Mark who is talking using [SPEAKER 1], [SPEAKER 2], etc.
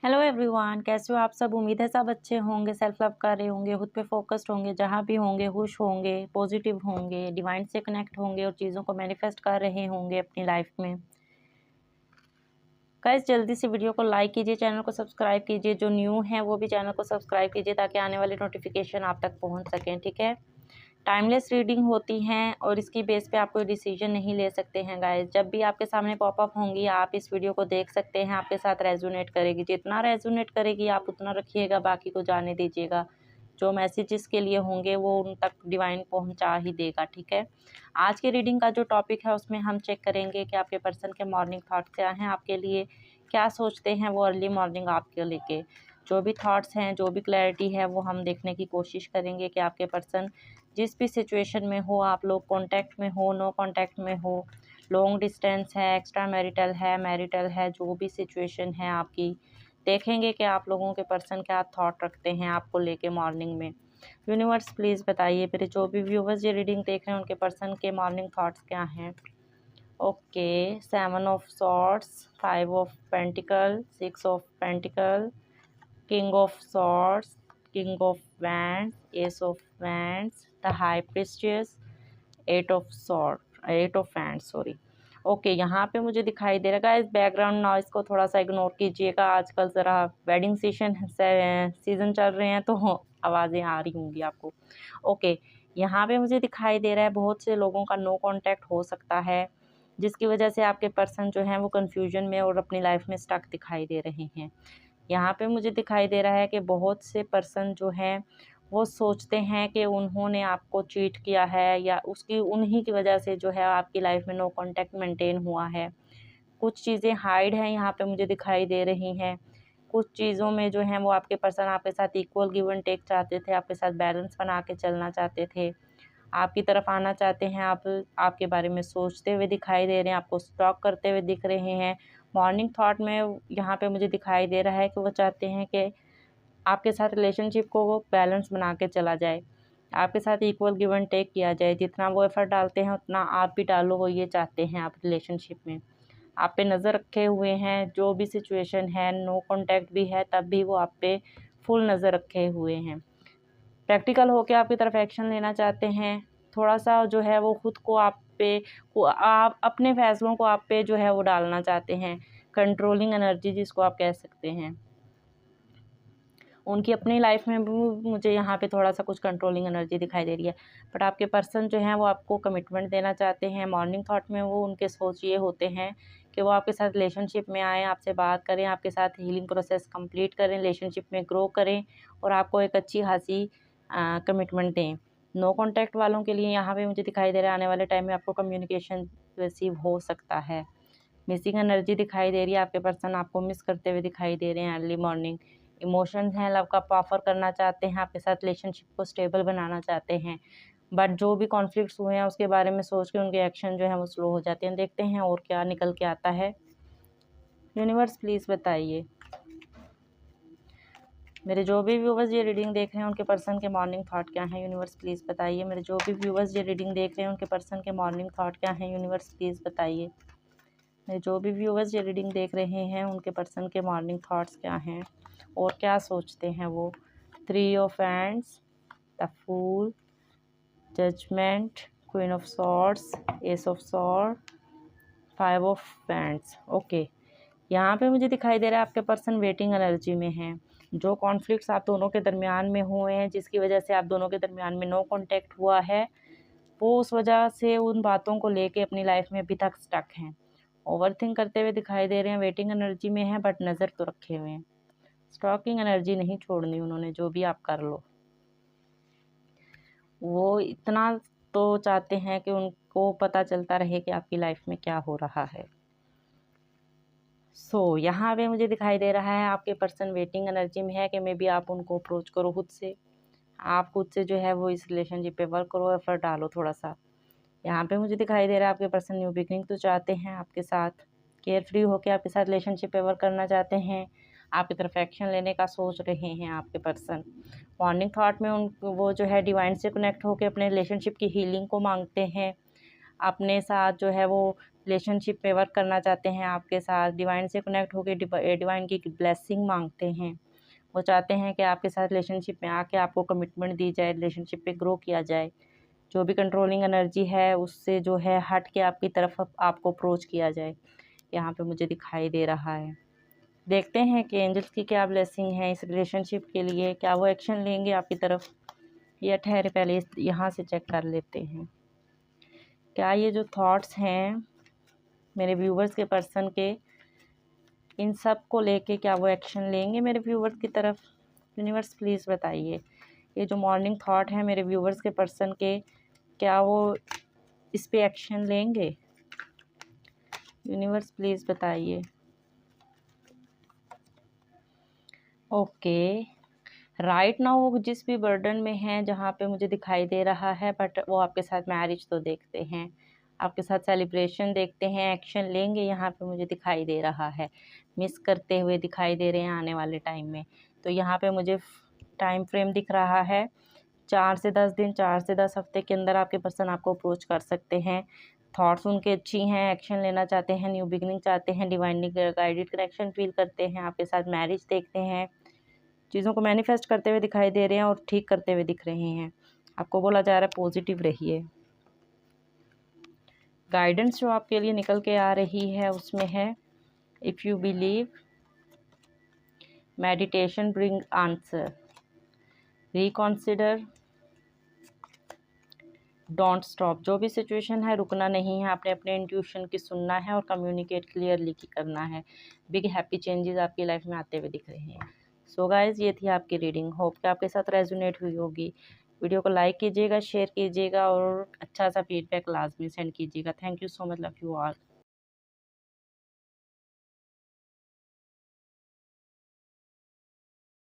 [SPEAKER 1] Hello everyone, कैसे हो आप सब। उम्मीद है सब अच्छे होंगे, सेल्फ लव कर रहे होंगे, खुद पे फोकस्ड होंगे, जहाँ भी होंगे खुश होंगे, पॉजिटिव होंगे, डिवाइन से कनेक्ट होंगे और चीज़ों को मैनिफेस्ट कर रहे होंगे अपनी लाइफ में। गाइस, जल्दी से वीडियो को लाइक कीजिए, चैनल को सब्सक्राइब कीजिए। जो न्यू है वो भी चैनल को सब्सक्राइब कीजिए ताकि आने वाली नोटिफिकेशन आप तक पहुँच सकें। ठीक है, टाइमलेस रीडिंग होती हैं और इसकी बेस पे आप कोई डिसीजन नहीं ले सकते हैं गाइस। जब भी आपके सामने पॉपअप होंगी आप इस वीडियो को देख सकते हैं, आपके साथ रेजोनेट करेगी। जितना रेजोनेट करेगी आप उतना रखिएगा, बाकी को जाने दीजिएगा। जो मैसेजेस के लिए होंगे वो उन तक डिवाइन पहुंचा ही देगा। ठीक है, आज की रीडिंग का जो टॉपिक है उसमें हम चेक करेंगे कि आपके पर्सन के मॉर्निंग थॉट्स क्या हैं, आपके लिए क्या सोचते हैं वो अर्ली मॉर्निंग आपके लेके। जो भी थॉट्स हैं, जो भी क्लैरिटी है वो हम देखने की कोशिश करेंगे कि आपके पर्सन जिस भी सिचुएशन में हो, आप लोग कांटेक्ट में हो, नो कांटेक्ट में हो, लॉन्ग डिस्टेंस है, एक्स्ट्रा मैरिटल है, मैरिटल है, जो भी सिचुएशन है आपकी, देखेंगे कि आप लोगों के पर्सन क्या थॉट रखते हैं आपको लेके मॉर्निंग में। यूनिवर्स प्लीज़ बताइए मेरे जो भी व्यूवर्स ये रीडिंग देख रहे हैं उनके पर्सन के मॉर्निंग थॉट्स क्या हैं। Okay, 7 of swords, 5 of pentacle, 6 of pentacle, king of swords, king of wands, ace of wands, the high priestess, 8 of wands sorry. Okay, यहाँ पे मुझे दिखाई दे रहा है इस बैकग्राउंड नॉइस को थोड़ा सा इग्नोर कीजिएगा। आजकल ज़रा वेडिंग सीजन चल रहे हैं तो आवाज़ें आ रही होंगी आपको। ओके, यहाँ पे मुझे दिखाई दे रहा है बहुत से लोगों का नो कांटेक्ट हो सकता है, जिसकी वजह से आपके पर्सन जो हैं वो कन्फ्यूजन में और अपनी लाइफ में स्टक दिखाई दे रहे हैं। यहाँ पे मुझे दिखाई दे रहा है कि बहुत से पर्सन जो हैं वो सोचते हैं कि उन्होंने आपको चीट किया है या उसकी उन्हीं की वजह से जो है आपकी लाइफ में नो कांटेक्ट मेंटेन हुआ है। कुछ चीज़ें हाइड हैं यहाँ पे मुझे दिखाई दे रही हैं। कुछ चीज़ों में जो है वो आपके पर्सन आपके साथ इक्वल गिव एंड टेक चाहते थे, आपके साथ बैलेंस बना के चलना चाहते थे, आपकी तरफ आना चाहते हैं, आपके बारे में सोचते हुए दिखाई दे रहे हैं, आपको स्टॉक करते हुए दिख रहे हैं। मॉर्निंग थॉट में यहाँ पे मुझे दिखाई दे रहा है कि वो चाहते हैं कि आपके साथ रिलेशनशिप को वो बैलेंस बना के चला जाए, आपके साथ इक्वल गिव एंड टेक किया जाए। जितना वो एफर्ट डालते हैं उतना आप भी डालो, वो ये चाहते हैं आप रिलेशनशिप में। आप पे नज़र रखे हुए हैं, जो भी सिचुएशन है, नो कांटेक्ट भी है तब भी वो आप पे फुल नज़र रखे हुए हैं। प्रैक्टिकल होके आपकी तरफ एक्शन लेना चाहते हैं। थोड़ा सा जो है वो खुद को आप अपने फैसलों को आप पे जो है वो डालना चाहते हैं। कंट्रोलिंग एनर्जी जिसको आप कह सकते हैं, उनकी अपनी लाइफ में भी मुझे यहाँ पे थोड़ा सा कुछ कंट्रोलिंग एनर्जी दिखाई दे रही है। बट आपके पर्सन जो हैं वो आपको कमिटमेंट देना चाहते हैं। मॉर्निंग थॉट में वो उनके सोच ये होते हैं कि वो आपके साथ रिलेशनशिप में आएँ, आपसे बात करें, आपके साथ हीलिंग प्रोसेस कंप्लीट करें, रिलेशनशिप में ग्रो करें और आपको एक अच्छी खासी कमिटमेंट दें। नो कॉन्टैक्ट वालों के लिए यहाँ पे मुझे दिखाई दे रहा है आने वाले टाइम में आपको कम्युनिकेशन रिसीव हो सकता है। मिसिंग एनर्जी दिखाई दे रही है, आपके पर्सन आपको मिस करते हुए दिखाई दे रहे हैं अर्ली मॉर्निंग। इमोशंस हैं, लव का ऑफर करना चाहते हैं, आपके साथ रिलेशनशिप को स्टेबल बनाना चाहते हैं। बट जो भी कॉन्फ्लिक्ट्स हुए हैं उसके बारे में सोच के उनके एक्शन जो है वो स्लो हो जाते हैं। देखते हैं और क्या निकल के आता है। यूनिवर्स प्लीज़ बताइए मेरे जो भी व्यूवर्स ये रीडिंग देख रहे हैं उनके पर्सन के मॉर्निंग थॉट क्या हैं। यूनिवर्स प्लीज़ बताइए मेरे जो भी व्यूवर्स ये रीडिंग देख रहे हैं उनके पर्सन के मॉर्निंग थॉट क्या हैं। यूनिवर्स प्लीज़ बताइए मेरे जो भी व्यूवर्स ये रीडिंग देख रहे हैं उनके पर्सन के मॉर्निंग थॉट्स क्या हैं और क्या सोचते हैं वो। 3 of hands, the fool, judgement, queen of swords, ace of sword, 5 of wands. Okay, यहाँ पे मुझे दिखाई दे रहा है आपके पर्सन वेटिंग एनर्जी में हैं। जो कॉन्फ्लिक्ट्स आप दोनों के दरमियान में हुए हैं, जिसकी वजह से आप दोनों के दरमियान में नो कॉन्टैक्ट हुआ है, वो उस वजह से उन बातों को लेके अपनी लाइफ में अभी तक स्टक हैं। ओवरथिंक करते हुए दिखाई दे रहे हैं, वेटिंग एनर्जी में है बट नज़र तो रखे हुए हैं। स्टॉकिंग एनर्जी नहीं छोड़नी उन्होंने, जो भी आप कर लो। वो इतना तो चाहते हैं कि उनको पता चलता रहे कि आपकी लाइफ में क्या हो रहा है। यहाँ पे मुझे दिखाई दे रहा है आपके पर्सन वेटिंग एनर्जी में है कि मे बी आप उनको अप्रोच करो खुद से। आप खुद से जो है वो इस रिलेशनशिप पे वर्क करो, एफर्ट डालो थोड़ा सा। यहाँ पे मुझे दिखाई दे रहा है आपके पर्सन न्यू बिगनिंग तो चाहते हैं आपके साथ, केयर फ्री होकर आपके साथ रिलेशनशिप पे वर्क करना चाहते हैं, आपकी तरफ एक्शन लेने का सोच रहे हैं आपके पर्सन। मॉर्निंग थॉट में वो जो है डिवाइन से कनेक्ट होकर अपने रिलेशनशिप की हीलिंग को मांगते हैं, अपने साथ जो है वो रिलेशनशिप में वर्क करना चाहते हैं आपके साथ, डिवाइन से कनेक्ट होकर डिवाइन की ब्लेसिंग मांगते हैं। वो चाहते हैं कि आपके साथ रिलेशनशिप में आके आपको कमिटमेंट दी जाए, रिलेशनशिप पे ग्रो किया जाए। जो भी कंट्रोलिंग एनर्जी है उससे जो है हट के आपकी तरफ आपको अप्रोच किया जाए, यहाँ पे मुझे दिखाई दे रहा है। देखते हैं कि एंजल्स की क्या ब्लेसिंग है इस रिलेशनशिप के लिए, क्या वो एक्शन लेंगे आपकी तरफ या ठहरे पहले यहाँ से चेक कर लेते हैं। क्या ये जो थॉट्स हैं मेरे व्यूवर्स के पर्सन के, इन सब को लेके क्या वो एक्शन लेंगे मेरे व्यूवर्स की तरफ? यूनिवर्स प्लीज़ बताइए, ये जो मॉर्निंग थॉट है मेरे व्यूवर्स के पर्सन के, क्या वो इस पे एक्शन लेंगे? यूनिवर्स प्लीज़ बताइए। ओके, राइट नाउ वो जिस भी बर्डन में हैं जहाँ पे मुझे दिखाई दे रहा है, बट वो आपके साथ मैरिज तो देखते हैं, आपके साथ सेलिब्रेशन देखते हैं, एक्शन लेंगे यहाँ पे मुझे दिखाई दे रहा है, मिस करते हुए दिखाई दे रहे हैं आने वाले टाइम में। तो यहाँ पे मुझे टाइम फ्रेम दिख रहा है 4 से 10 दिन, 4 से 10 हफ्ते के अंदर आपके पर्सन आपको अप्रोच कर सकते हैं। थॉट्स उनके अच्छी हैं, एक्शन लेना चाहते हैं, न्यू बिगिनिंग चाहते हैं, डिवाइनली गाइडेड कनेक्शन फील करते हैं, आपके साथ मैरिज देखते हैं, चीज़ों को मैनिफेस्ट करते हुए दिखाई दे रहे हैं और ठीक करते हुए दिख रहे हैं। आपको बोला जा रहा है पॉजिटिव रहिए। गाइडेंस जो आपके लिए निकल के आ रही है उसमें है, if you believe meditation bring answer, reconsider, don't stop. जो भी सिचुएशन है रुकना नहीं है, आपने अपने इंट्यूशन की सुनना है और कम्युनिकेट क्लियरली की करना है। बिग हैप्पी चेंजेस आपकी लाइफ में आते हुए दिख रहे हैं। सो गाइज, ये थी आपकी रीडिंग, होप कि आपके साथ रेजोनेट हुई होगी। वीडियो को लाइक कीजिएगा, शेयर कीजिएगा और अच्छा सा फीडबैक लाजमी सेंड कीजिएगा। Thank you so much, love you all.